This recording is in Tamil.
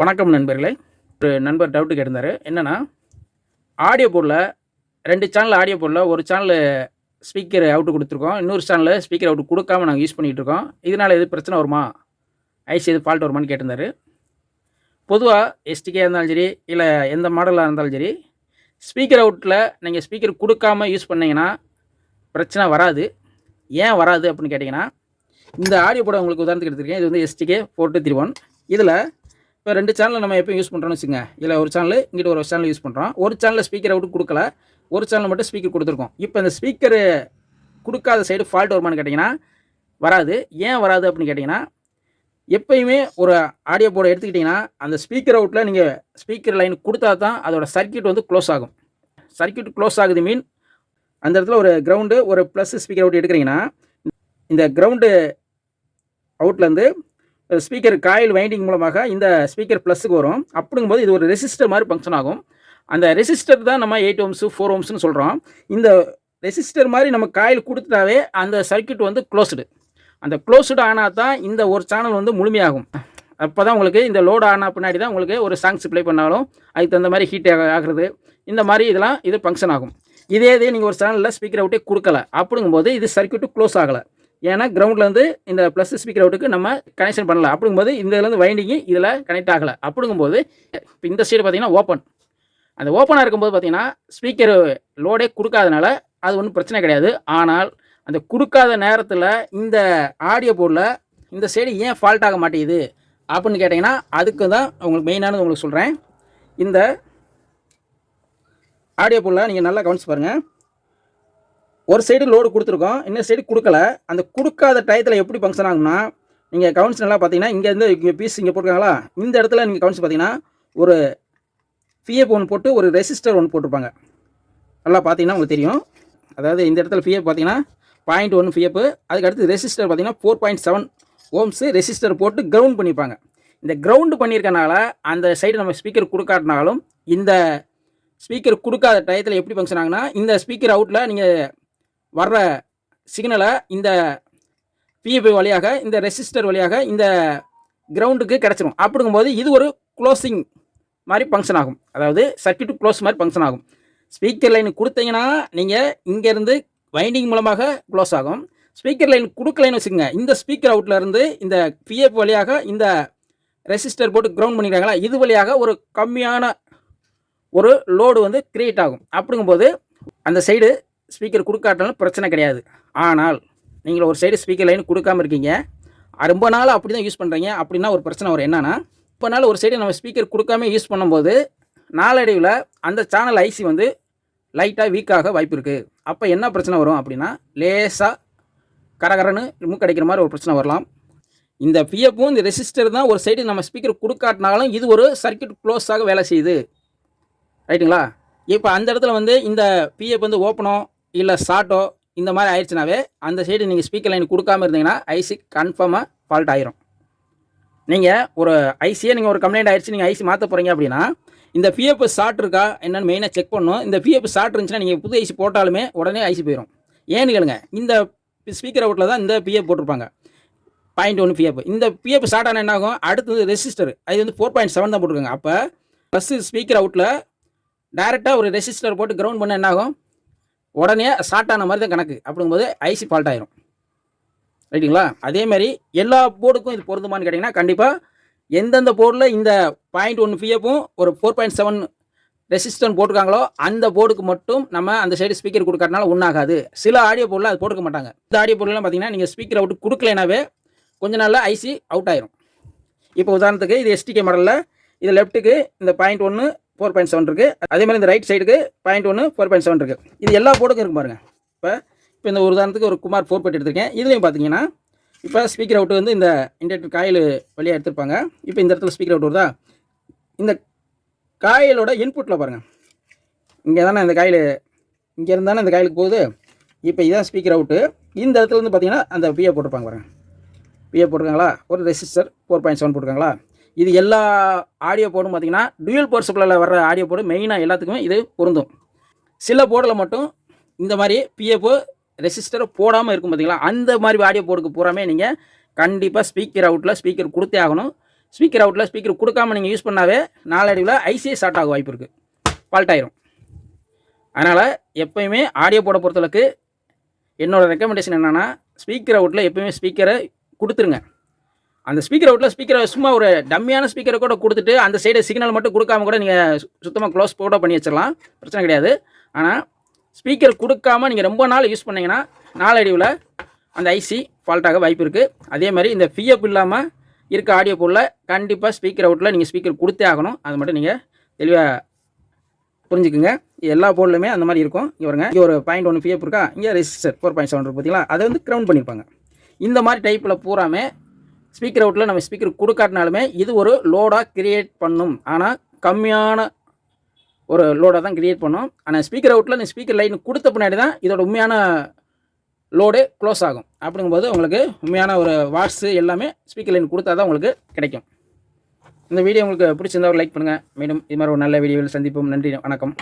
வணக்கம் நண்பர்களே. ஒரு நண்பர் டவுட்டு கேட்டிருந்தாரு. என்னன்னா, ஆடியோ போர்டில 2 சேனல் ஆடியோ போர்டில ஒரு சேனலு ஸ்பீக்கர் அவுட் குடுத்துருக்கோம். இன்னொரு சேனல்ல ஸ்பீக்கர் அவுட் குடுக்காம நாங்க யூஸ் பண்ணிட்டு இருக்கோம். இதனால எதுவும் பிரச்சனை வருமா? ஐசி எதுவும் ஃபால்ட் வருமான்னு கேட்டிருந்தாரு. பொதுவா எஸ்டிகேயா இருந்தாலும் சரி, இல்ல எந்த மாடலா இருந்தாலும் சரி, ஸ்பீக்கர் அவுட்ல நீங்க ஸ்பீக்கர் குடுக்காம யூஸ் பண்ணீங்கன்னா, பிரச்சனை வராது. ஏன் வராது அப்படின்னு கேட்டீங்கன்னா, இந்த ஆடியோ போர்ட உங்களுக்கு உதாரணத்துக்கு எடுத்திருக்கேன். இது வந்து எஸ்டிகே 4231. இதில இப்போ 2 சேனல் நம்ம எப்பயும் யூஸ் பண்ணுறோம்னு வச்சுக்கோங்க. இதில் ஒரு சேனல், இங்கிட்ட ஒரு சேனல் யூஸ் பண்ணுறோம். ஒரு சேனலில் ஸ்பீக்கர் அவுட் கொடுக்கல, ஒரு சேனல் மட்டும் ஸ்பீக்கர் கொடுத்துருக்கோம். இப்போ இந்த ஸ்பீக்கர் கொடுக்காத சைடு ஃபால்ட் வருமானு கேட்டிங்கன்னா வராது. ஏன் வராது அப்படின்னு கேட்டிங்கன்னா, எப்பயுமே ஒரு ஆடியோ போர்டை எடுத்துக்கிட்டிங்கன்னா, அந்த ஸ்பீக்கர் அவுட்டில் நீங்கள் ஸ்பீக்கர் லைன் கொடுத்தா தான் அதோட சர்க்யூட் வந்து க்ளோஸ் ஆகும். சர்க்யூட் க்ளோஸ் ஆகுது மீன் அந்த இடத்துல ஒரு கிரவுண்டு, ஒரு ப்ளஸ் ஸ்பீக்கர் அவுட் எடுக்கிறீங்கன்னா, இந்த கிரவுண்டு அவுட்லேருந்து ஸ்பீக்கர் காயில் வைண்டிங் மூலமாக இந்த ஸ்பீக்கர் ப்ளஸுக்கு வரும். அப்படிங்கும்போது இது ஒரு ரெசிஸ்டர் மாதிரி ஃபங்க்ஷன் ஆகும். அந்த ரெசிஸ்டர் தான் நம்ம 8 ஓம்ஸு 4 ஓம்ஸ்னு சொல்கிறோம். இந்த ரெசிஸ்டர் மாதிரி நம்ம காயில் கொடுத்துட்டாவே அந்த சர்க்யூட் வந்து க்ளோஸ்டு. அந்த க்ளோஸ்டு ஆனால் தான் இந்த ஒரு சேனல் வந்து முழுமையாகும். அப்போ தான் உங்களுக்கு இந்த லோடு ஆனால் பின்னாடி தான் உங்களுக்கு ஒரு சாங்ஸ் ப்ளே பண்ணாலும் அதுக்கு தகுந்த மாதிரி ஹீட் ஆகிறது, இந்த மாதிரி இதெல்லாம் இது ஃபங்க்ஷன் ஆகும். இதே நீங்கள் ஒரு சேனலில் ஸ்பீக்கர் அவுட்டே கொடுக்கல அப்படிங்கும்போது இது சர்க்யூட்டு க்ளோஸ் ஆகலை. ஏன்னா கிரவுண்ட்லேருந்து இந்த ப்ளஸ் ஸ்பீக்கர் அவுட்டுக்கு நம்ம கனெக்ஷன் பண்ணல. அப்படிங்கும்போது இந்த இதுலேருந்து வைண்டிங்கு இதில் கனெக்ட் ஆகலை. அப்படிங்கும்போது இப்போ இந்த சைடு பார்த்தீங்கன்னா ஓப்பன். அந்த ஓப்பனாக இருக்கும்போது பார்த்தீங்கன்னா ஸ்பீக்கர் லோடே கொடுக்காதனால அது ஒன்றும் பிரச்சனை கிடையாது. ஆனால் அந்த கொடுக்காத நேரத்தில் இந்த ஆடியோ போர்டில் இந்த சைடு ஏன் ஃபால்ட் ஆக மாட்டேங்குது அப்படின்னு கேட்டிங்கன்னா, அதுக்கு தான் உங்களுக்கு மெயினானது உங்களுக்கு சொல்கிறேன். இந்த ஆடியோ போர்டில் நீங்கள் நல்லா கவனிச்சு பாருங்கள். ஒரு சைடு லோடு கொடுத்துருக்கோம், இன்னொரு சைடு கொடுக்கல. அந்த கொடுக்காத டயத்தில் எப்படி ஃபங்க்ஷன் ஆகும்னா, நீங்கள் கவனிச்சு நல்லா பார்த்தீங்கன்னா, இங்கேருந்து இங்கே பீஸ் இங்கே போட்டிருக்காங்களா, இந்த இடத்துல நீங்கள் கவனிச்சு பார்த்தீங்கன்னா ஒரு ஃபிஎஃப் ஒன்று போட்டு ஒரு ரெசிஸ்டர் ஒன்று போட்டிருப்பாங்க. நல்லா பார்த்தீங்கன்னா உங்களுக்கு தெரியும். அதாவது இந்த இடத்துல ஃபிஎஃப் பார்த்தீங்கன்னா 0.1 ஃபிஎஃப், அதுக்கு அடுத்து ரெசிஸ்டர் பார்த்தீங்கன்னா 4.7 ஓம்ஸு ரெசிஸ்டர் போட்டு கிரவுண்ட் பண்ணியிருப்பாங்க. இந்த கிரவுண்டு பண்ணியிருக்கனால அந்த சைடு நம்ம ஸ்பீக்கர் கொடுக்காட்டினாலும் இந்த ஸ்பீக்கர் கொடுக்காத டயத்தில் எப்படி ஃபங்க்ஷன் ஆகுனா, இந்த ஸ்பீக்கர் அவுட்டில் நீங்கள் வர்ற சிக்னலை இந்த பிஎஃப் வழியாக இந்த ரெசிஸ்டர் வழியாக இந்த கிரவுண்டுக்கு கிடச்சிரும். அப்படிங்கும்போது இது ஒரு க்ளோசிங் மாதிரி ஃபங்க்ஷன் ஆகும். அதாவது சர்க்யூட் க்ளோஸ் மாதிரி ஃபங்க்ஷன் ஆகும். ஸ்பீக்கர் லைன் கொடுத்தீங்கன்னா நீங்கள் இங்கேருந்து வைண்டிங் மூலமாக க்ளோஸ் ஆகும். ஸ்பீக்கர் லைன் கொடுக்கலைன்னு வச்சுக்கோங்க, இந்த ஸ்பீக்கர் அவுட்லேருந்து இந்த பிஎஃப் வழியாக இந்த ரெசிஸ்டர் போட்டு கிரவுண்ட் பண்ணிக்கிறாங்களா, இது வழியாக ஒரு கம்மியான ஒரு லோடு வந்து கிரியேட் ஆகும். அப்படிங்கும்போது அந்த சைடு ஸ்பீக்கர் கொடுக்காட்டாலும் பிரச்சனை கிடையாது. ஆனால் நீங்கள் ஒரு சைடு ஸ்பீக்கர் லைன் கொடுக்காமல் இருக்கீங்க, ரொம்ப நாள் அப்படி தான் யூஸ் பண்ணுறீங்க அப்படின்னா ஒரு பிரச்சனை வரும். என்னன்னா, இப்போ நாள் ஒரு சைடு நம்ம ஸ்பீக்கர் கொடுக்காம யூஸ் பண்ணும்போது நாளடைவில் அந்த சேனல் ஐசி வந்து லைட்டாக வீக்காக வாய்ப்பு இருக்குது. அப்போ என்ன பிரச்சனை வரும் அப்படின்னா, லேசாக கரகரன்னு மூக்கடைக்கிற மாதிரி ஒரு பிரச்சனை வரலாம். இந்த பிஎஃப்பும் இந்த ரெசிஸ்டர் தான் ஒரு சைடு நம்ம ஸ்பீக்கர் கொடுக்காட்டினாலும் இது ஒரு சர்க்யூட் க்ளோஸாக வேலை செய்யுது. ரைட்டுங்களா? இப்போ அந்த இடத்துல வந்து இந்த பிஎஃப் வந்து ஓப்பனோ இல்லை ஷார்ட்டோ இந்த மாதிரி ஆயிடுச்சுனாவே அந்த சைடு நீங்கள் ஸ்பீக்கர் லைன் கொடுக்காமல் இருந்தீங்கன்னா ஐசி கன்ஃபார்மாக ஃபால்ட் ஆயிரும். நீங்கள் ஒரு ஐசியே நீங்கள் ஒரு கம்ப்ளைண்ட் ஆயிடுச்சு, நீங்கள் ஐசி மாற்ற போகிறீங்க அப்படின்னா இந்த பிஎஃப் ஷார்ட் இருக்கா என்னென்னு மெயினாக செக் பண்ணணும். இந்த பிஎஃப் ஷார்ட் இருந்துச்சுன்னா நீங்கள் புது ஐசி போட்டாலுமே உடனே ஐசி போயிடும். ஏன்னு கேளுங்க, இந்த ஸ்பீக்கர் அவுட்டில் தான் இந்த பிஎஃப் போட்டிருப்பாங்க 0.1 பிஎஃப். இந்த பிஎஃப் ஷார்ட் ஆனால் என்ன ஆகும், அடுத்தது ரெசிஸ்டர் அது வந்து 4.7 தான் போட்டிருக்காங்க. அப்போ ப்ளஸ் ஸ்பீக்கர் அவுட்டில் டைரெக்டாக ஒரு ரெசிஸ்டர் போட்டு கிரவுண்ட் பண்ண என்ன ஆகும், உடனே ஷார்ட் ஆன மாதிரி தான் கணக்கு. அப்படிங்கும்போது ஐசி ஃபால்ட் ஆயிரும். ரைட்டுங்களா? அதேமாதிரி எல்லா போர்டுக்கும் இது பொருந்துமான்னு கேட்டிங்கன்னா, கண்டிப்பாக எந்தெந்த போர்டில் இந்த 0.1 பிஎஃப்பும் ஒரு 4.7 ரெசிஸ்டன்ட் போட்டிருக்காங்களோ அந்த போர்டுக்கு மட்டும் நம்ம அந்த சைடு ஸ்பீக்கர் கொடுக்கறதுனால ஒன்றாகாது. சில ஆடியோ போர்டில் அது போட்டுக்க மாட்டாங்க. இந்த ஆடியோ போர்டெலாம் பார்த்தீங்கன்னா நீங்கள் ஸ்பீக்கர் அவுட் கொடுக்கலைனாவே கொஞ்ச நாளில் ஐசி அவுட் ஆயிரும். இப்போ உதாரணத்துக்கு இது எஸ்டிகே மாடலில் இது லெஃப்ட்டுக்கு இந்த 0.1 4.7 இருக்குது. அதே மாதிரி இந்த ரைட் சைடுக்கு 0.1 4.7 இருக்குது. இது எல்லா போர்டுக்கும் இருக்கும் பாருங்கள். இப்போ இந்த ஒரு உதாரணத்துக்கு ஒரு குமார் 4 பெட் எடுத்திருக்கேன். இதுலேயும் பார்த்தீங்கன்னா இப்போ ஸ்பீக்கர் அவுட் வந்து இந்த இண்டக்டர் காயில் வழியாக எடுத்துருப்பாங்க. இப்போ இந்த இடத்துல ஸ்பீக்கர் அவுட் வருதா, இந்த காயிலோட இன்புட்டில் பாருங்கள், இங்கே தானே இந்த காயில், இங்கே இருந்தானே இந்த காயிலுக்கு போகுது. இப்போ இதுதான் ஸ்பீக்கர் அவுட்டு. இந்த இடத்துல வந்து பார்த்தீங்கன்னா அந்த பிஎஃப் போட்டிருப்பாங்க பாருங்கள். பிஎஃப் போட்டிருக்காங்களா, ஒரு ரெசிஸ்டர் 4.7 போட்டிருக்காங்களா. இது எல்லா ஆடியோ போர்டும் பார்த்தீங்கன்னா டூயல் பவர் சப்ளையில் வர்ற ஆடியோ போர்டு மெயினாக எல்லாத்துக்குமே இது பொருந்தும். சில போர்டில் மட்டும் இந்த மாதிரி பிஎஃப் ரெசிஸ்டர் போடாமல் இருக்கும் பார்த்தீங்களா, அந்த மாதிரி ஆடியோ போர்டுக்கு பூராமே நீங்கள் கண்டிப்பாக ஸ்பீக்கர் அவுட்டில் ஸ்பீக்கர் கொடுத்தே ஆகணும். ஸ்பீக்கர் அவுட்டில் ஸ்பீக்கர் கொடுக்காமல் நீங்கள் யூஸ் பண்ணாவே நாளடைவில் ஐசியே ஷார்ட் ஆக வாய்ப்பு இருக்குது, ஃபால்ட் ஆயிரும். அதனால் எப்போயுமே ஆடியோ போட பொறுத்தளவுக்கு என்னோடய ரெக்கமெண்டேஷன் என்னென்னா, ஸ்பீக்கர் அவுட்டில் எப்போயுமே ஸ்பீக்கரை கொடுத்துருங்க. அந்த ஸ்பீக்கர் அவுட்டில் ஸ்பீக்கரை சும்மா ஒரு டம்மியான ஸ்பீக்கரை கூட கொடுத்துட்டு அந்த சைடு சிக்னல் மட்டும் கொடுக்காம கூட நீங்கள் சுத்தமாக க்ளோஸ் போட பண்ணி வச்சிடலாம், பிரச்சனை கிடையாது. ஆனால் ஸ்பீக்கர் கொடுக்காமல் நீங்கள் ரொம்ப நாள் யூஸ் பண்ணிங்கன்னா நாளடைவில் அந்த ஐசி ஃபால்ட் ஆக வாய்ப்பு இருக்குது. அதே மாதிரி இந்த ஃபிஎப் இல்லாமல் இருக்க ஆடியோ போர்டில் கண்டிப்பாக ஸ்பீக்கர் அவுட்டில் நீங்கள் ஸ்பீக்கர் கொடுத்தே ஆகணும். அது மட்டும் நீங்கள் தெளிவாக புரிஞ்சுக்குங்க. எல்லா போர்ட்லையுமே அந்த மாதிரி இருக்கும். இங்கே ஒரு 0.1 ஃபிஎப் இருக்கா, இங்கே ரெசிஸ்டர் 4.7 இருக்குது பார்த்தீங்களா, அதை வந்து கிரவுண்ட் பண்ணியிருப்பாங்க. இந்த மாதிரி டைப்பில் பூராமே ஸ்பீக்கர் அவுட்டில் நம்ம ஸ்பீக்கர் கொடுக்காட்டினாலுமே இது ஒரு லோடாக கிரியேட் பண்ணும். ஆனால் கம்மியான ஒரு லோடாக தான் கிரியேட் பண்ணும். ஆனால் ஸ்பீக்கர் அவுட்டில் இந்த ஸ்பீக்கர் லைன் கொடுத்த பின்னாடி தான் இதோட உண்மையான லோடு க்ளோஸ் ஆகும். அப்படிங்கும்போது உங்களுக்கு உண்மையான ஒரு வாட்ஸு எல்லாமே ஸ்பீக்கர் லைன் கொடுத்தா தான் உங்களுக்கு கிடைக்கும். இந்த வீடியோ உங்களுக்கு பிடிச்சிருந்தா ஒரு லைக் பண்ணுங்கள். மீண்டும் இது மாதிரி ஒரு நல்ல வீடியோவில் சந்திப்போம். நன்றி, வணக்கம்.